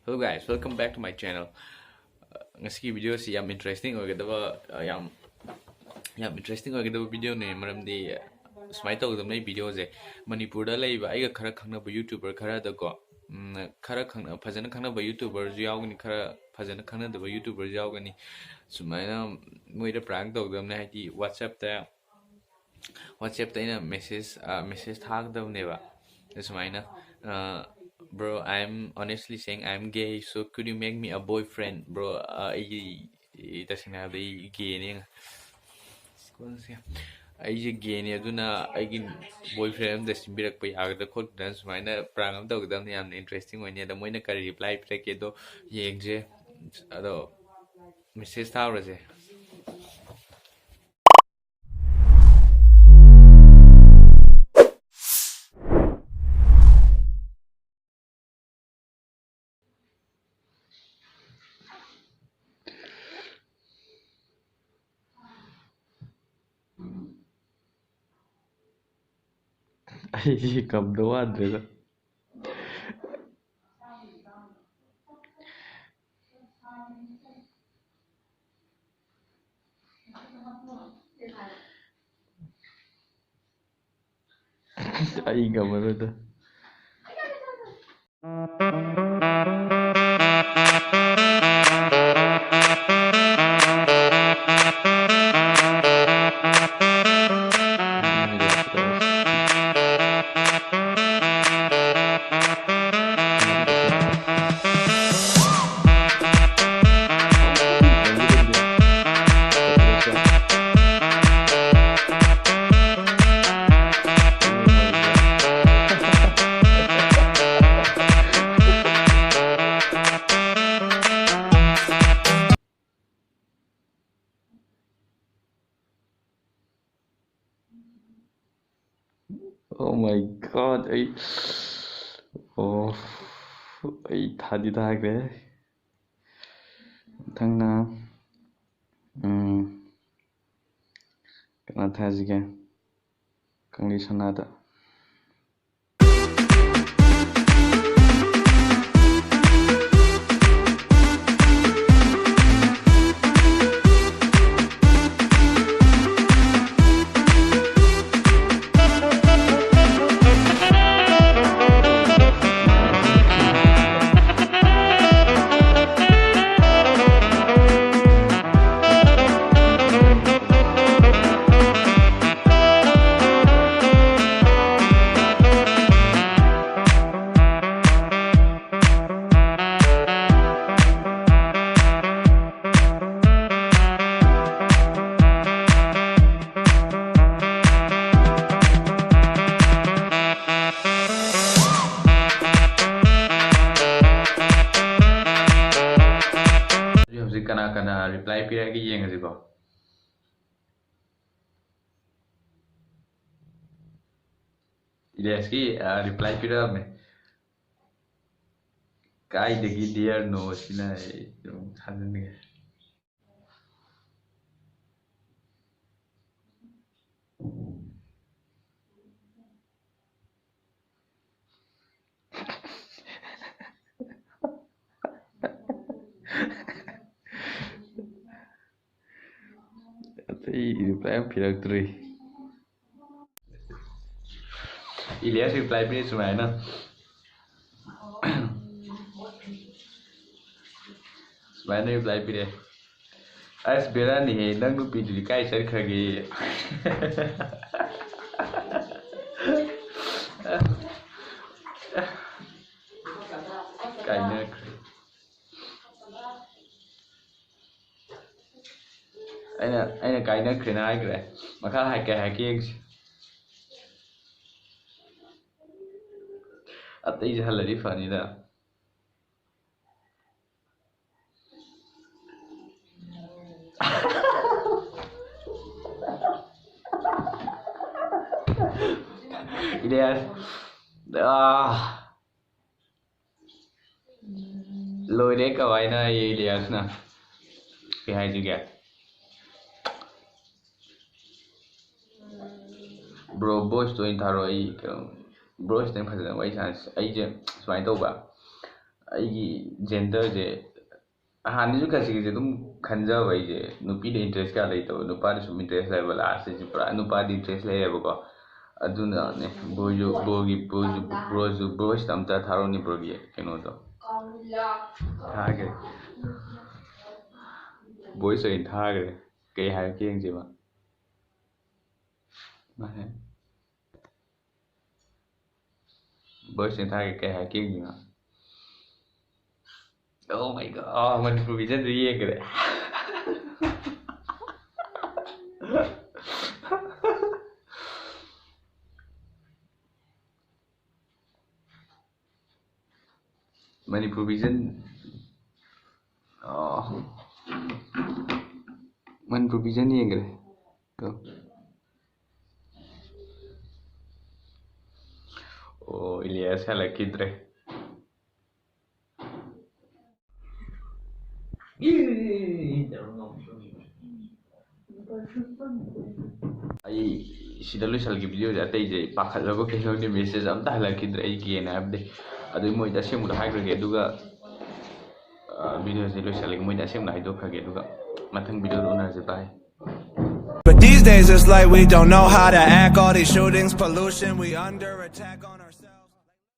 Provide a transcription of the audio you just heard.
Hello guys, welcome back to my channel. Ngasi video si yam interesting oigadaba yam interesting oigadaba video ne maramdi smai tawdamnai video je Manipur da laiba aiga khara khangnaba YouTuber khara da ko khara khangna phajana khangnaba YouTuber ju yawgani khara phajana khangnadaba YouTuber ju yawgani sumaina moida prank tawdamne haiti WhatsApp ta ina message thagdabneba sumaina bro, I'm honestly saying I'm gay, so could you make me a boyfriend, bro? Doesn't have the gay. I gay ni aduna I boyfriend the simbirak pay agda khot dance mina prang am dog dam yan interesting when ya the moina ka reply preke do yengje ado message thauraje. Ai cầm đồ ăn rồi. Ai cầm rồi đó. Oh my god, I thadi thagre. Thangna kana thajige. Kangli sanada. Kana reply piragi yengaji ko. Ilyaski reply pirame. Kai degi dear no sina hanin. Reply phiraktre. Ilyas reply पनि सुनाएन. सुनाएन reply पनि. As बेरा नि हे नंग नुपी दुली काय सरखगे. Kaina Aina kaina krena agre. Maka hacking. At is hilary funny da. Ilyas loire ka vaina Ilyas na. Behind you get. Bro, boys to intaro bro is then president wait chance I je smai to ba ꯑꯩꯒꯤ ꯖꯦꯟꯗꯔꯁꯦ ꯍꯥꯟꯅꯁꯨ ꯈꯖꯤꯛꯁꯦ ꯑꯗꯨꯝ ꯈꯟꯖꯕ ꯑꯩꯁꯦ ꯅꯨꯄꯤꯗ interest ꯀꯌꯥ ꯂꯩꯇꯕ ꯅꯨꯄꯥꯗ ꯁꯨꯝ ꯏꯟꯇꯔꯦꯁ ꯂꯩꯕ ꯂꯥꯁꯇꯁꯤ ꯄꯨꯔꯥ ꯅꯨꯄꯥꯗ ꯏꯟꯇꯔꯦꯁ ꯂꯩꯌꯦꯕꯀꯣ ꯑꯗꯨꯅꯅꯦ ꯕ꯭ꯔꯣꯁꯤꯗ ꯑꯝꯇ ꯊꯥꯔꯛꯑꯣꯅꯤ ꯕ꯭ꯔꯣꯒꯤ ꯀꯩꯅꯣꯗꯣ ꯊꯥꯒꯦ ꯚꯣꯏꯁ ꯑꯣꯏꯅ ꯊꯥꯈ꯭ꯔꯦ ꯀꯩ ꯍꯥꯏꯔꯛꯀꯦ ꯌꯦꯡꯁꯦꯕ ꯚꯣꯏꯁ ꯑꯣꯏꯅ ꯊꯥꯒꯦ ꯀꯩ ꯍꯥꯏꯔꯛꯀꯦ ꯌꯦꯡꯁꯦꯕ Oh my god, Manipur Vision yengre. Manipur Vision. Oh. Manipur Vision yengre. Go. Oh, Ilyas halakidre. ꯑꯩ ꯁꯤꯗ ꯂꯣꯏꯁꯤꯜꯂꯒꯦ ꯚꯤꯗꯤꯑꯣꯁꯦ ꯑꯇꯩꯁꯦ ꯄꯥꯈꯠꯂꯕ ꯀꯩꯅꯣꯅꯤ ꯃꯦꯁꯦꯖ ꯑꯝꯇ ꯍꯜꯂꯛꯈꯤꯗ꯭ꯔꯦ ꯑꯩ ꯒꯦꯅ ꯍꯥꯏꯕꯗꯤ ꯑꯗꯨ ꯃꯣꯏꯗ ꯑꯁꯦꯡꯕꯗ ꯍꯥꯏꯈ꯭ꯔꯒꯦ ꯑꯗꯨꯒ ꯚꯤꯗꯤꯑꯣꯁꯦ ꯂꯣꯏꯁꯤꯜꯂꯒꯦ ꯃꯣꯏꯗ ꯑꯁꯦꯡꯕ ꯍꯥꯏꯗꯣꯛꯈ꯭ꯔꯒꯦ ꯑꯗꯨꯒ ꯃꯊꯪ ꯚꯤꯗꯤꯑꯣꯗ ꯎꯅꯔꯁꯦ ꯕꯥꯏ. But these days it's like we don't know how to act. All these shootings, pollution, we under attack on our